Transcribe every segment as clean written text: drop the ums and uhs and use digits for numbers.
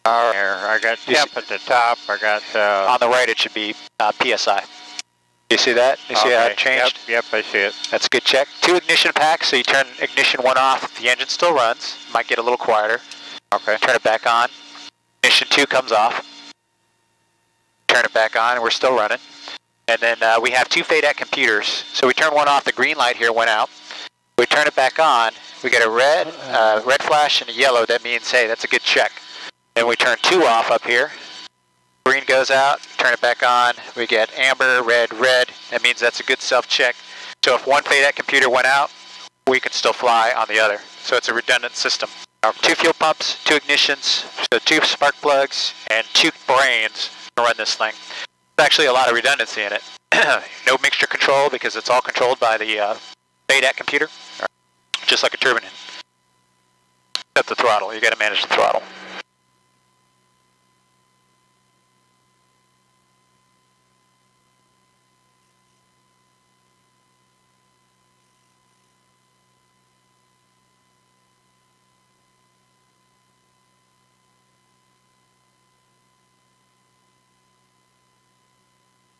All right, I got temp at the top. I got on the right. It should be PSI. You see that? You see how it changed? Yep, I see it. That's a good check. 2 ignition packs, so you turn ignition 1 off if the engine still runs. Might get a little quieter. Okay. Turn it back on. Ignition 2 comes off. Turn it back on, and we're still running. And then we have 2 FADEC computers. So we turn 1 off, the green light here went out. We turn it back on, we get a red flash and a yellow. That means, hey, that's a good check. Then we turn 2 off up here. Green goes out, turn it back on, we get amber, red, red. That means that's a good self-check. So if one FADEC computer went out, we can still fly on the other. So it's a redundant system. 2 fuel pumps, 2 ignitions, so 2 spark plugs, and 2 brains to run this thing. There's actually a lot of redundancy in it. No mixture control because it's all controlled by the FADEC computer, just like a turbine. Except the throttle, you got to manage the throttle.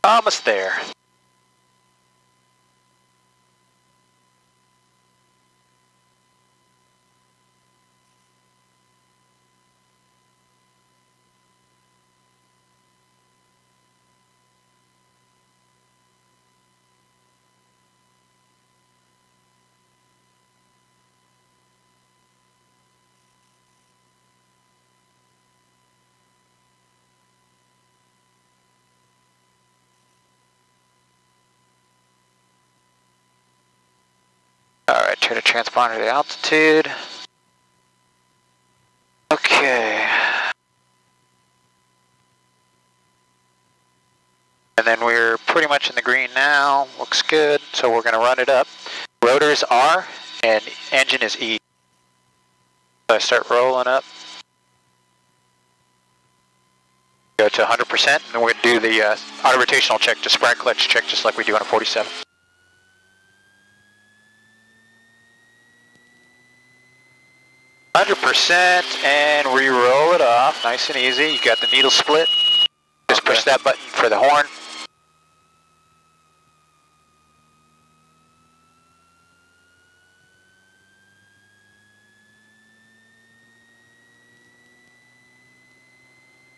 Almost there. Alright, turn the transponder to altitude. Okay. And then we're pretty much in the green now. Looks good, so we're going to run it up. Rotor is R and engine is E. So I start rolling up. Go to 100%, and then we're going to do the auto rotational check, just sprint clutch check, just like we do on a 47. 100%, and we roll it off, nice and easy. You got the needle split. Just push that button for the horn.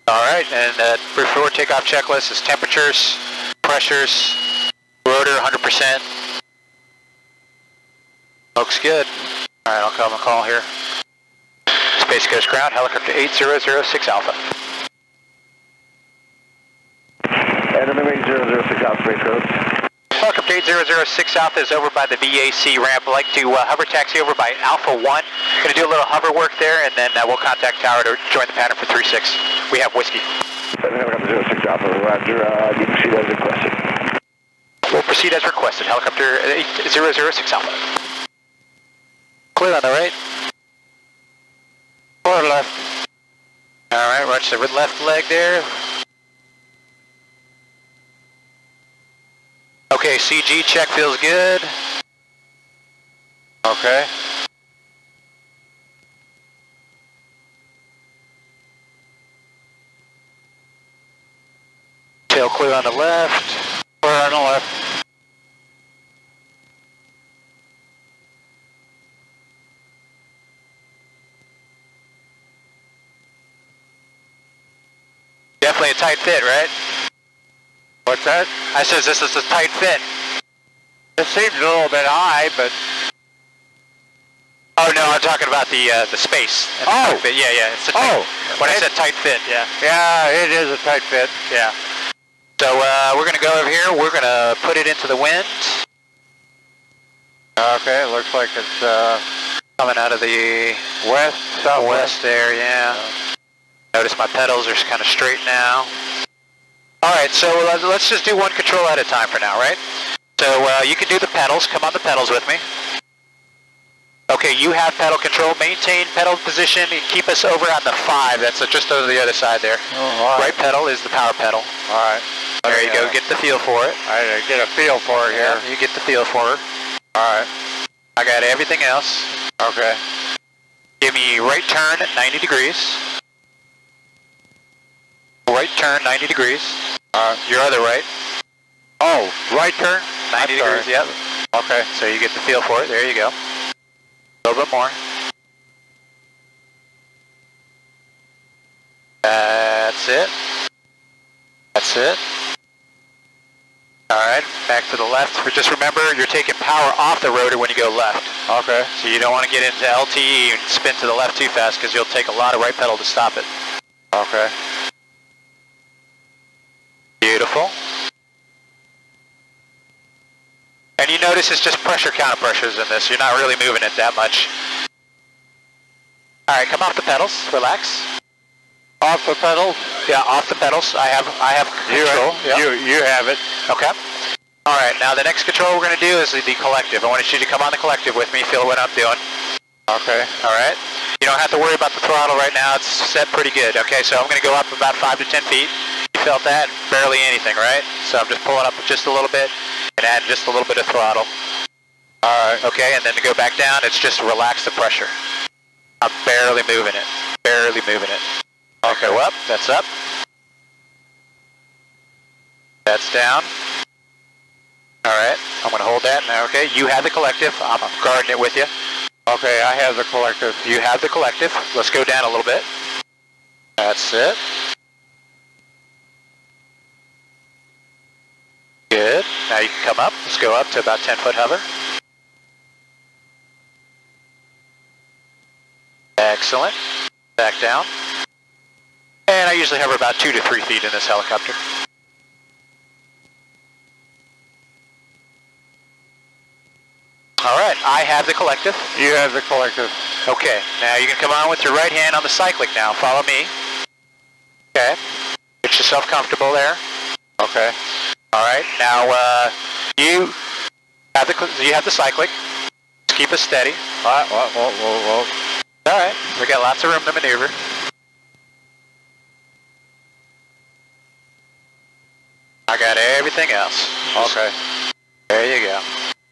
All right, and before takeoff checklist is temperatures, pressures, rotor 100%. Looks good. All right, I'll come and call here. Space Coast ground, helicopter 8006 Alpha. Enemy 8006 Alpha, Space Coast. Helicopter 8006 Alpha is over by the VAC ramp. I'd like to hover taxi over by Alpha 1. Going to do a little hover work there, and then we'll contact tower to join the pattern for 36. We have whiskey. Helicopter 06 Alpha, roger, you proceed as requested. We'll proceed as requested, helicopter 8006 Alpha. Clear on the right. Or left. Alright, watch the left leg there. Okay, CG check feels good. Okay. Tail clear on the left. Clear on the left. Definitely a tight fit, right? What's that? I says this is a tight fit. It seems a little bit high, but... Oh no, I'm talking about the space. Oh! Fit. Yeah, it's a tight, when I said tight fit, yeah. Yeah, it is a tight fit. Yeah. So we're going to go over here, we're going to put it into the wind. Okay, it looks like it's coming out of the southwest there, yeah. Notice my pedals are kind of straight now. Alright, so let's just do one control at a time for now, right? So you can do the pedals, come on the pedals with me. Okay, you have pedal control, maintain pedal position, and keep us over on the 5, that's just over the other side there. Oh, right pedal is the power pedal. Alright. There you go, get the feel for it. I get a feel for it here. Yeah, you get the feel for it. Alright. I got everything else. Okay. Give me right turn at 90 degrees. right turn 90 degrees. Your other right. Oh, right turn? 90 degrees, yep. Okay. So you get the feel for it. There you go. A little bit more. That's it. That's it. Alright, back to the left. Just remember, you're taking power off the rotor when you go left. Okay. So you don't want to get into LTE and spin to the left too fast because you'll take a lot of right pedal to stop it. Okay. Beautiful. And you notice it's just pressure counter pressures in this. You're not really moving it that much. Alright, come off the pedals. Relax. Off the pedals? Yeah, off the pedals. I have control. You have it. Okay. Alright, now the next control we're going to do is the collective. I want you to come on the collective with me, feel what I'm doing. Okay. Alright. You don't have to worry about the throttle right now. It's set pretty good. Okay, so I'm going to go up about 5 to 10 feet. You felt that? Barely anything, right? So I'm just pulling up just a little bit and add just a little bit of throttle. Alright. Okay, and then to go back down, it's just relax the pressure. I'm barely moving it. Barely moving it. Okay, well, that's up. That's down. Alright, I'm going to hold that now, okay? You have the collective. I'm guarding it with you. Okay, I have the collective. You have the collective. Let's go down a little bit. That's it. Good. Now you can come up. Let's go up to about 10-foot hover. Excellent. Back down. And I usually hover about 2 to 3 feet in this helicopter. Alright, I have the collective. You have the collective. Okay, now you can come on with your right hand on the cyclic now. Follow me. Okay. Get yourself comfortable there. Okay. Alright, now you have the cyclic. Just keep us steady. Whoa. Alright, we got lots of room to maneuver. I got everything else. Okay. There you go.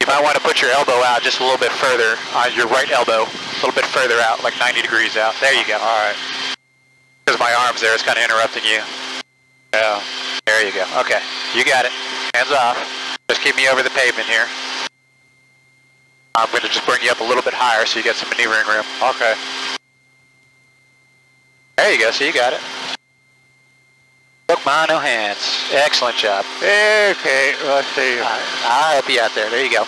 You might want to put your elbow out just a little bit further, your right elbow, a little bit further out, like 90 degrees out. There you go. Alright. Because my arm's there, it's kind of interrupting you. Yeah. There you go. Okay, you got it. Hands off. Just keep me over the pavement here. I'm going to just bring you up a little bit higher so you get some maneuvering room. Okay. There you go, so you got it. Look, ma, no hands. Excellent job. Okay, let's see. I'll help you out there. There you go.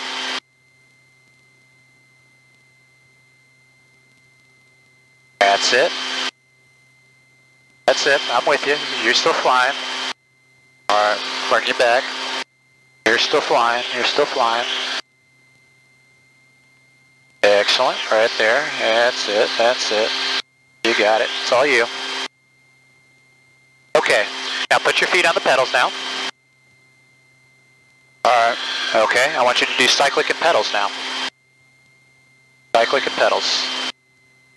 That's it. That's it. I'm with you. You're still flying. Alright, bring you back. You're still flying. You're still flying. Excellent. Right there. That's it. That's it. You got it. It's all you. Okay. Now put your feet on the pedals now. Alright. Okay. I want you to do cyclic and pedals now. Cyclic and pedals.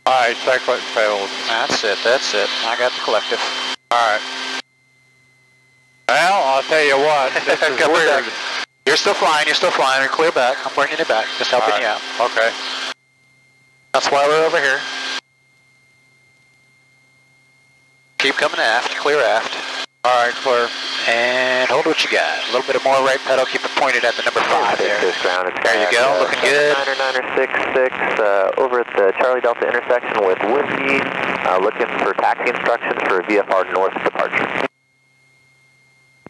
Alright, cyclic pedals. That's it. That's it. I got the collective. Alright. Well, I'll tell you what, this is weird. You're still flying. You're still flying. Clear back. I'm bringing you back. Just helping you out. Okay. That's why we're over here. Keep coming aft. Clear aft. Alright, clear. And hold what you got. A little bit of more right pedal. Keep it pointed at the number 5 there. There you go. Looking good. 966 over at the Charlie Delta intersection with Whiskey. Looking for taxi instructions for VFR North departure.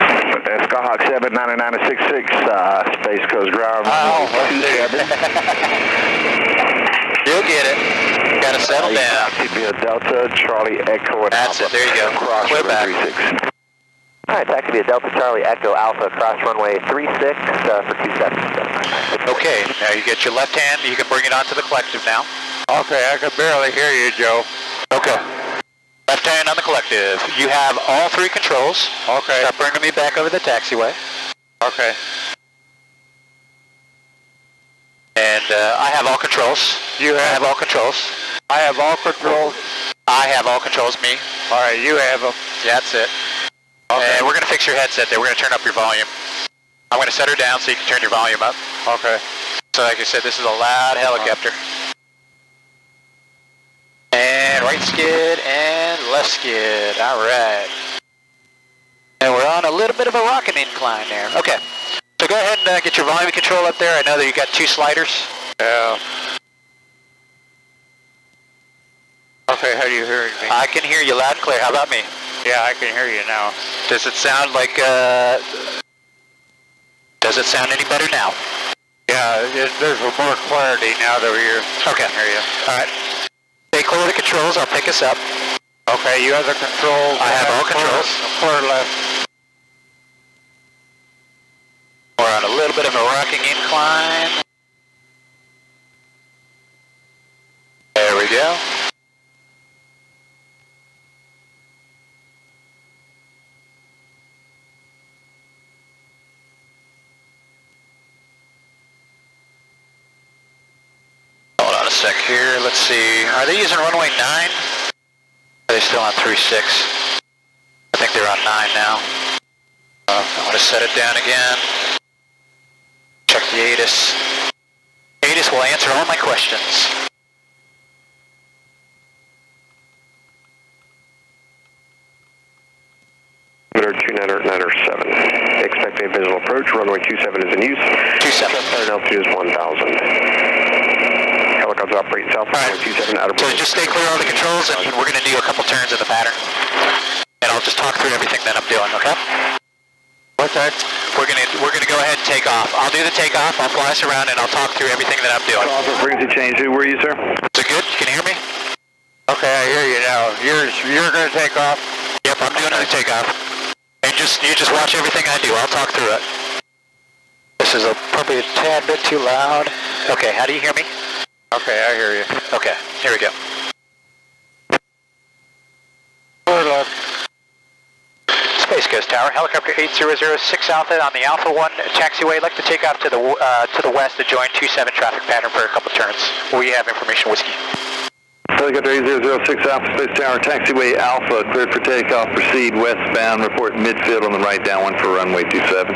Skyhawk 7, 9966, Space Coast Ground. You'll get it. Gotta settle down. Via Delta, Charlie Echo, and That's Alpha. it. There you go. Cross Clear back. 36. Alright, taxi via Delta Charlie Echo Alpha cross runway 36 for 27. Okay, now you get your left hand. You can bring it onto the collective now. Okay, I can barely hear you, Joe. Okay. Left hand on the collective. You have all 3 controls. Okay. Start bringing me back over the taxiway. Okay. And I have all controls. You I have have all controls. I have all controls. I have all controls, me. Alright, you have them. Yeah, that's it. Okay. And we're going to fix your headset there. We're going to turn up your volume. I'm going to set her down so you can turn your volume up. Okay. So like I said, this is a loud helicopter. And right skid and left skid. All right. on a little bit of a rocking incline there. Okay. So go ahead and get your volume control up there. I know that you got 2 sliders. Yeah. Okay, how do you hear me? I can hear you loud and clear. How about me? Yeah, I can hear you now. Does it sound like, does it sound any better now? Yeah, there's more clarity now that we're... Okay. I can hear you. All right. Stay clear of the controls. I'll pick us up. Okay, you have the controls. I have all controls. Quarter left. We're on a little bit of a rocking incline. There we go. Hold on a sec here. Let's see. Are they using runway 9? Are they still on 36? I think they're on 9 now. I'm going to set it down again. Check the ATIS. ATIS will answer all my questions. Altimeter 2997. Expecting a visual approach. Runway 27 is in use. 27. Current altitude is 1,000. Helicopters operate south. Right. Runway 27 outer. So just stay clear of the controls, and we're going to do a couple turns in the pattern. And I'll just talk through everything that I'm doing, okay? What's that? We're gonna go ahead and take off. I'll do the takeoff. I'll fly us around, and I'll talk through everything that I'm doing. Frequency change. Who were you, sir? Is it good? You can hear me? Okay, I hear you now. You're going to take off? Yep, I'm doing the takeoff. And you just watch everything I do. I'll talk through it. This is probably a tad bit too loud. Okay, how do you hear me? Okay, I hear you. Okay, here we go. Quarter left. Space Coast Tower, helicopter 8006 Alpha on the Alpha 1 taxiway. I'd like to take off to the west to join 27 traffic pattern for a couple turns. We have information, Whiskey. Helicopter 8006 Alpha Space Tower, taxiway Alpha, cleared for takeoff, proceed westbound, report midfield on the right downwind for runway 27.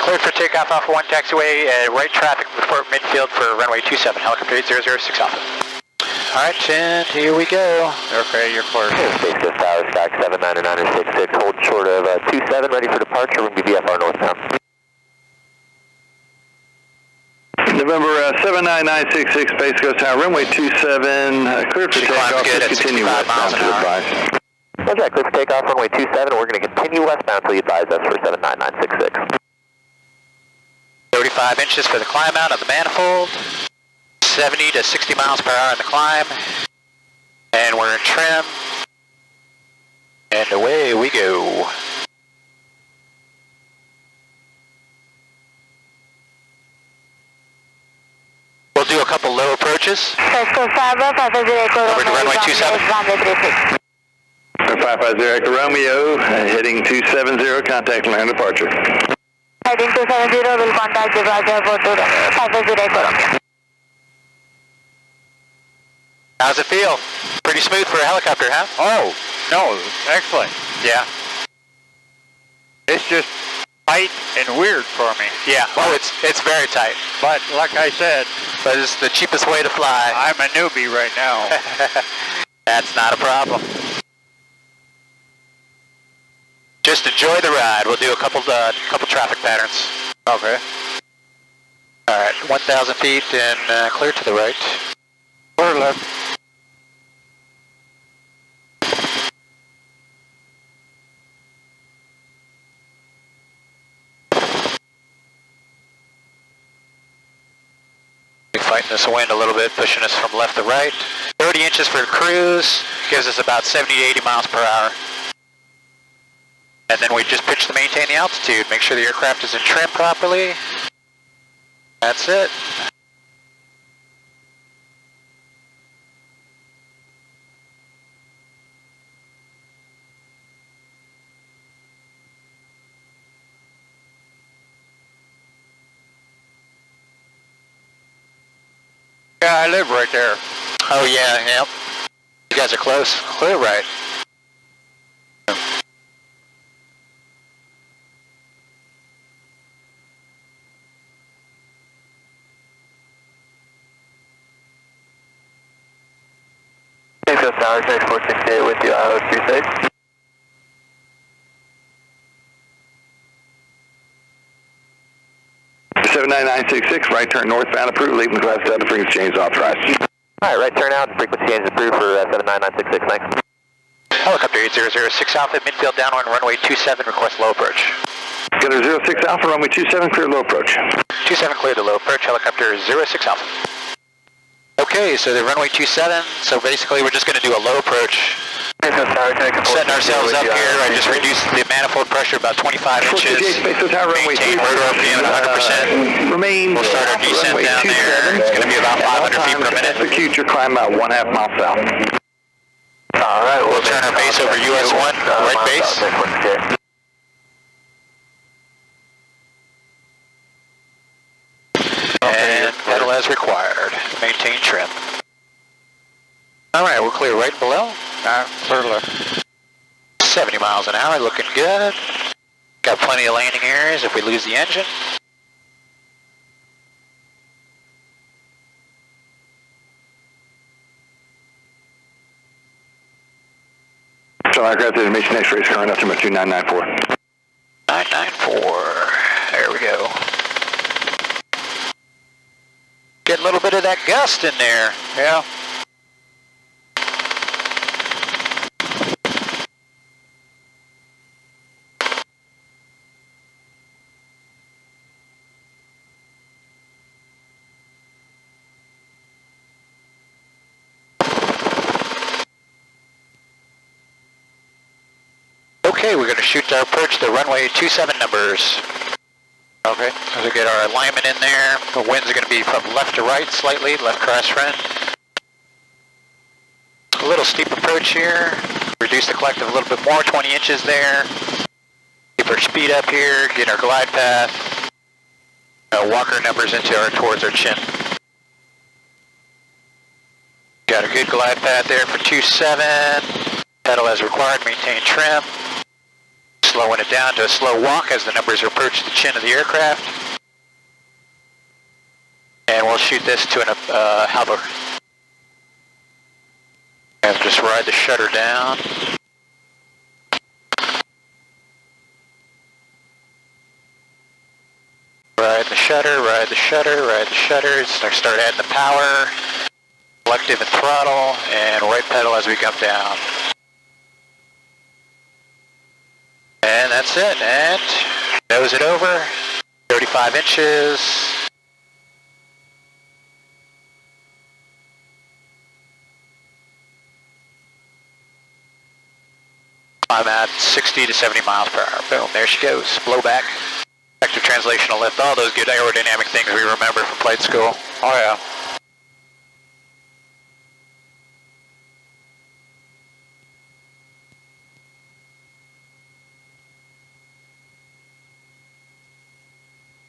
Cleared for takeoff Alpha 1 taxiway, right traffic, report midfield for runway 27, helicopter 8006 Alpha. Alright, and here we go. Okay, you're clear. Space Coast Tower, Stock 79966, hold short of 27, ready for departure, room VFR northbound. November 79966 Space Coast Tower, runway 27, cleared for takeoff, good just continue westbound to advise. That's right, clear for takeoff, runway 27, we're going to continue westbound until you advise us for 79966. 35 inches for the climb out of the manifold. 70 to 60 miles per hour in the climb. And we're in trim. And away we go. We'll do a couple low approaches. Over to runway 27. 550 Echo Romeo, heading 270, contact land departure. Heading 270, will contact departure for 550 Echo Romeo. How's it feel? Pretty smooth for a helicopter, huh? Oh, no, excellent. Yeah. It's just tight and weird for me. Yeah. Oh, it's very tight. But like I said, But it's the cheapest way to fly. I'm a newbie right now. That's not a problem. Just enjoy the ride. We'll do a couple traffic patterns. Okay. All right, 1,000 feet and clear to the right. Quarter left. Fighting this wind a little bit, pushing us from left to right. 30 inches for cruise, gives us about 70 to 80 miles per hour. And then we just pitch to maintain the altitude, make sure the aircraft is in trim properly. That's it. Yeah, I live right there. Oh yeah, yep. You guys are close. Clear right. Space Coast Tower, 6468 with you, 36. 35 inches for cruise, gives us about 70 to 80 miles per hour. 30 inches for cruise, gives us about 70 to 80 miles per hour. And then we just pitch to maintain the altitude, make sure the aircraft is in trim properly. That's it. All right, 1,000 feet and clear to the right. Space Coast Tower, 6468 with you, 36. 79966, right turn northbound approved, leaving the class Delta frequency change authorized. All right, right turn out, frequency change approved for 79966, thanks. Helicopter 8006 Alpha, midfield downwind, runway 27, request low approach. Gunner 06 Alpha, runway 27, clear low approach. 27 clear to low approach, helicopter 06 Alpha. Okay, so the runway 27, so basically we're just going to do a low approach. Setting ourselves up here, I just reduced the manifold pressure about 25 inches. Maintain rotor RPM at 100%. We'll start our descent down there. It's going to be about 500 feet per minute. Execute your climb about 1/2 mile south. All right, We'll turn our base over US 1, right base. And pedal as required. Maintain trim. Alright, we're clear right below. Clear left. 70 miles an hour, looking good. Got plenty of landing areas if we lose the engine. So aircraft information X-rays current estimate 2994. 994. There we go. Get a little bit of that gust in there. Yeah. Okay, we're going to shoot our approach to runway 27 numbers. Okay, so we get our alignment in there. The winds are going to be from left to right slightly, left cross front. A little steep approach here. Reduce the collective a little bit more, 20 inches there. Keep our speed up here, get our glide path. Walk our numbers towards our chin. Got a good glide path there for 27. Pedal as required, maintain trim. Slowing it down to a slow walk as the numbers approach the chin of the aircraft. And we'll shoot this to an hover. And just ride the shutter down. Ride the shutter, ride the shutter, ride the shutter. Start adding the power, collective and throttle, and right pedal as we come down. And that's it, and nose it over, 35 inches. I'm at 60 to 70 miles per hour. Boom, there she goes, blow back. Vector translational lift, all those good aerodynamic things we remember from flight school. Oh yeah.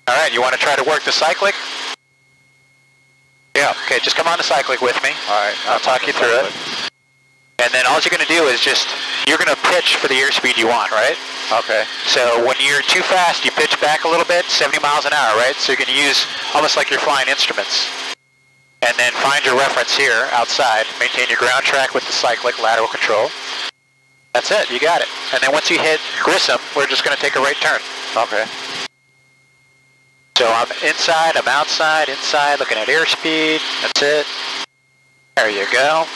All right, you want to try to work the cyclic? Yeah, okay, just come on the cyclic with me. All right, I'll talk you through it. And then all you're going to do is you're going to pitch for the airspeed you want, right? Okay. So when you're too fast, you pitch back a little bit, 70 miles an hour, right? So you're going to use almost like you're flying instruments. And then find your reference here outside. Maintain your ground track with the cyclic lateral control. That's it, you got it. And then once you hit Grissom, we're just going to take a right turn. Okay. So I'm inside, I'm outside, inside, looking at airspeed. That's it. There you go.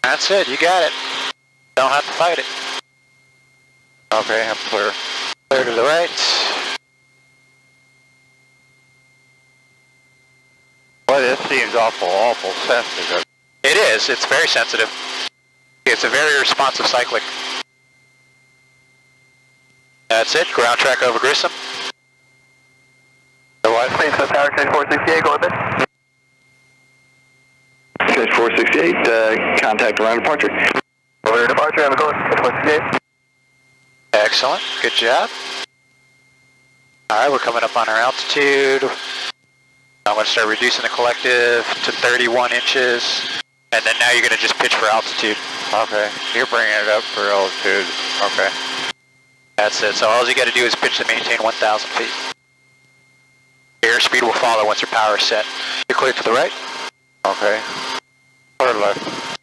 That's it, you got it. Don't have to fight it. Okay, I'm clear. Clear to the right. Boy, this seems awful sensitive. It is, it's very sensitive. It's a very responsive cyclic. That's it, ground track over Grissom. What? Thanks, Tower Change 468, go ahead. Change 468, contact around departure. Over departure, I'm going 468. Excellent, good job. Alright, we're coming up on our altitude. I'm going to start reducing the collective to 31 inches. And then now you're going to just pitch for altitude. Okay, you're bringing it up for altitude. Okay. That's it, so all you got to do is pitch to maintain 1,000 feet. Airspeed will follow once your power is set. You're clear to the right. Okay. Clear left.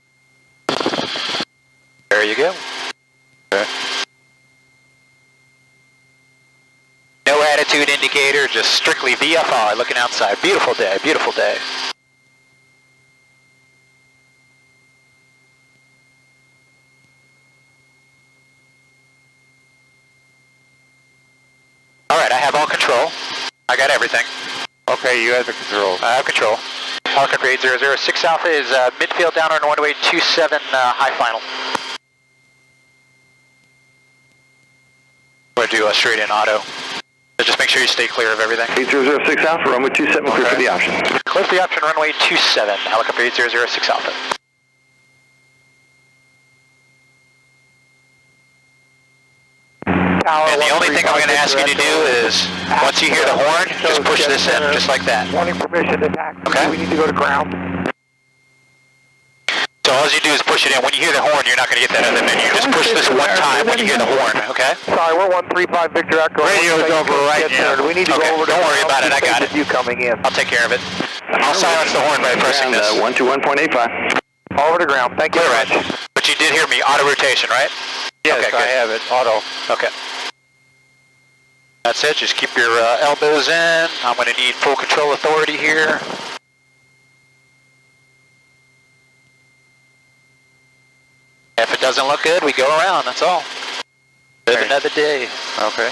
There you go. Okay. No attitude indicator. computer, just strictly VFR, looking outside. Beautiful day, beautiful day. All right, I have all control. I got everything. Okay, you have the control. I have control. Helicopter 8006 Alpha is midfield down on runway 27 high final. We're going to do a straight in auto. So just make sure you stay clear of everything. 8006 Alpha, runway 27, clear for the option. Clear for the option, runway 27, helicopter 8006 Alpha. And the only thing I'm going to ask you to do is, once you hear the horn, just push this in, just like that. Wanting permission to taxi. Okay. We need to go to ground. So all you do is push it in. When you hear the horn, you're not going to get that other menu. Just push this one time when you hear the horn, okay? Sorry, we're 135 Victor Echo. Radio's over right now. We need to go over to don't worry about it, I got it. You coming in. I'll take care of it. I'll silence the horn by pressing this. 121.85. Over to ground. Thank you very much. But you did hear me, auto rotation, right? Yes, okay, I have it, auto. Okay. That's it, just keep your elbows in. I'm going to need full control authority here. If it doesn't look good, we go around, that's all. Live another day. Okay.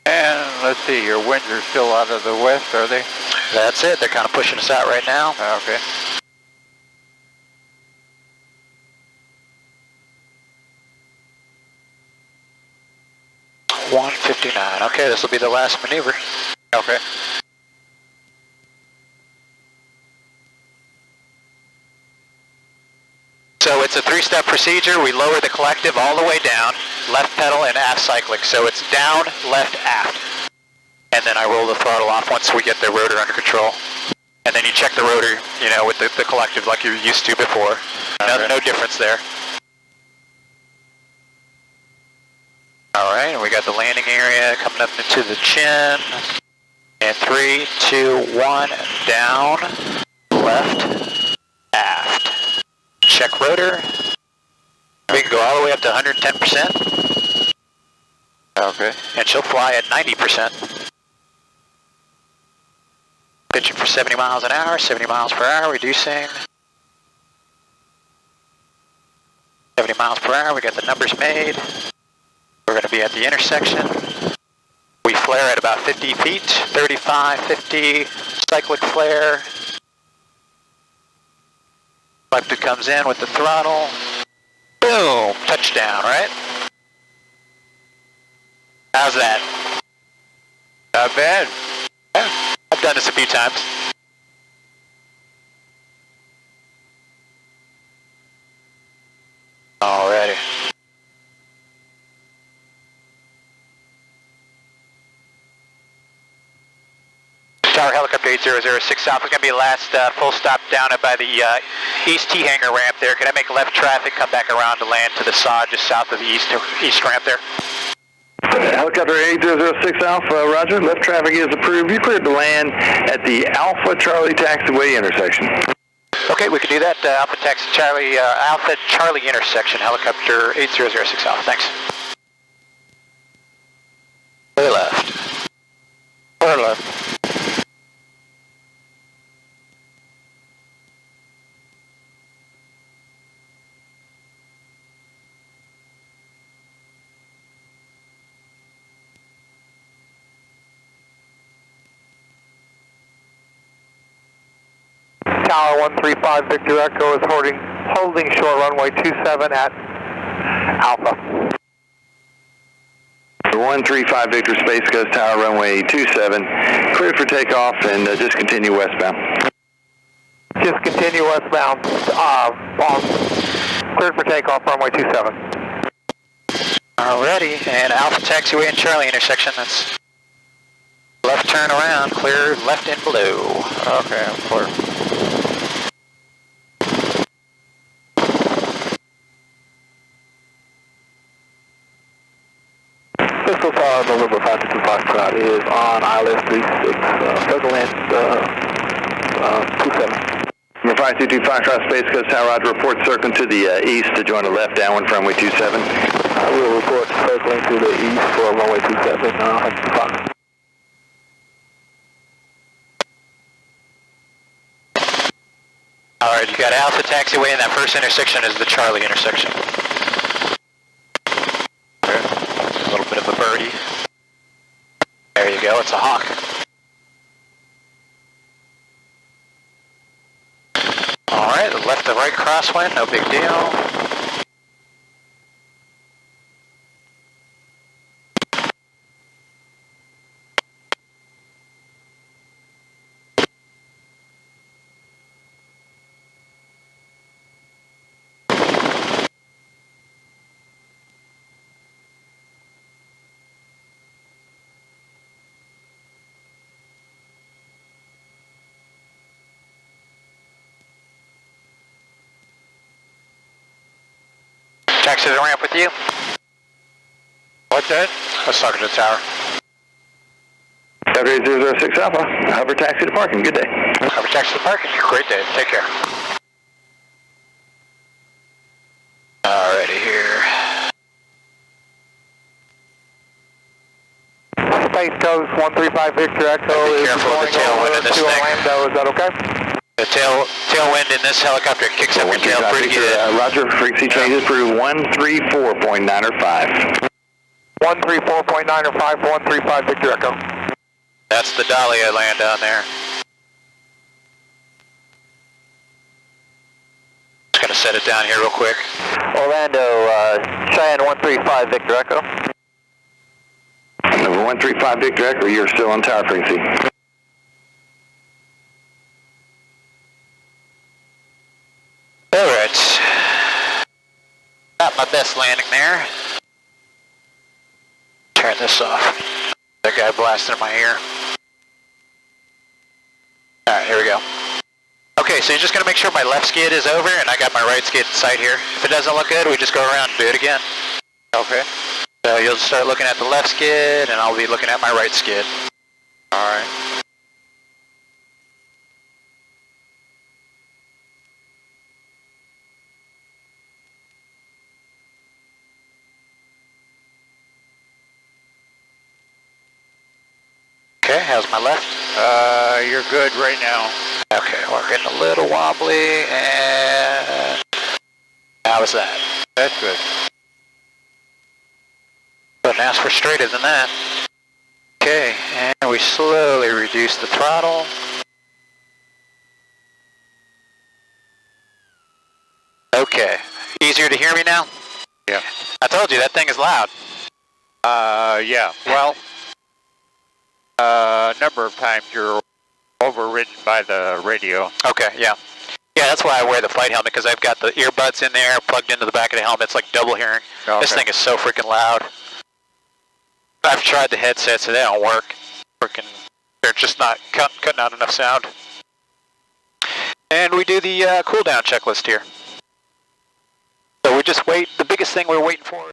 And let's see, your winds are still out of the west, are they? That's it, they're kind of pushing us out right now. Okay. $159. Okay, this will be the last maneuver. Okay. So it's a three-step procedure. We lower the collective all the way down, left pedal and aft cyclic. So it's down, left, aft. And then I roll the throttle off once we get the rotor under control. And then you check the rotor, you know, with the collective like you're used to before. No difference there. All right, and we got the landing area coming up into the chin. And 3, 2, 1, down, left, aft. Check rotor. We can go all the way up to 110%. Okay. And she'll fly at 90%. Pitching for 70 miles an hour, 70 miles per hour, reducing. 70 miles per hour, we got the numbers made. We're going to be at the intersection. We flare at about 50 feet, 35, 50, cyclic flare. Collective comes in with the throttle. Boom, touchdown, right? How's that? Not bad. Yeah, I've done this a few times. Alrighty. Tower Helicopter 8006 Alpha, going to be the last full stop down by the east T-hanger ramp there. Can I make left traffic, come back around to land to the sod just south of the east ramp there? Helicopter 8006 Alpha, roger. Left traffic is approved. You cleared to land at the Alpha Charlie taxiway intersection. Okay, we can do that. Alpha Charlie intersection, Helicopter 8006 Alpha. Thanks. Clear left. Clear left. Tower 135 Victor Echo is holding short runway 27 at Alpha. 135 Victor Space Coast Tower runway 27, cleared for takeoff and just continue westbound. Just continue westbound, cleared for takeoff runway 27. Alrighty, and Alpha Taxiway and Charlie intersection, that's left turn around, clear left and blue. Okay, I'm clear. Pistol Tower November 525 Foxtrot is on ILS 36, circle in 27. November 5225 cross Space Coast Tower, roger, report circling to the east to join the left downwind for runway 27. I will report circling to the east for runway 27, Fox. Alright, you got Alpha taxiway, and that first intersection is the Charlie intersection. Okay. A little bit of a birdie. There you go, it's a hawk. Alright, the left to right crosswind, no big deal. Taxi to the ramp with you. What's that? I was talking to the tower. Tower 006 Alpha, hover taxi to parking, good day. Hover taxi to parking, great day, take care. Alrighty here. Space Coast 135 Victor Echo Be is careful of the tailwind in this to thing. Orlando, is that okay? The tailwind in this helicopter kicks up your tail pretty good. Roger, frequency changes through 134.9 or 5. 134.9 or 5, 135 Victor Echo. That's the dolly I land down there. Just gonna set it down here real quick. Orlando, Cheyenne 135 Victor Echo. Number 135 Victor Echo, you're still on tower frequency. Alright. Not my best landing there. Turn this off. That guy blasted in my ear. Alright, here we go. Okay, so you're just going to make sure my left skid is over and I got my right skid in sight here. If it doesn't look good, we just go around and do it again. Okay. So you'll start looking at the left skid and I'll be looking at my right skid. Alright. Okay, how's my left? You're good right now. Okay, we're getting a little wobbly and how was that? That's good. Couldn't ask for straighter than that. Okay, and we slowly reduce the throttle. Okay, easier to hear me now? Yeah. I told you, that thing is loud. Yeah. Well, a number of times you're overridden by the radio. Okay, yeah. Yeah, that's why I wear the flight helmet, because I've got the earbuds in there plugged into the back of the helmet. It's like double hearing. Okay. This thing is so freaking loud. I've tried the headsets and they don't work. Freaking, they're just not cutting out enough sound. And we do the cool down checklist here. So we just wait. The biggest thing we're waiting for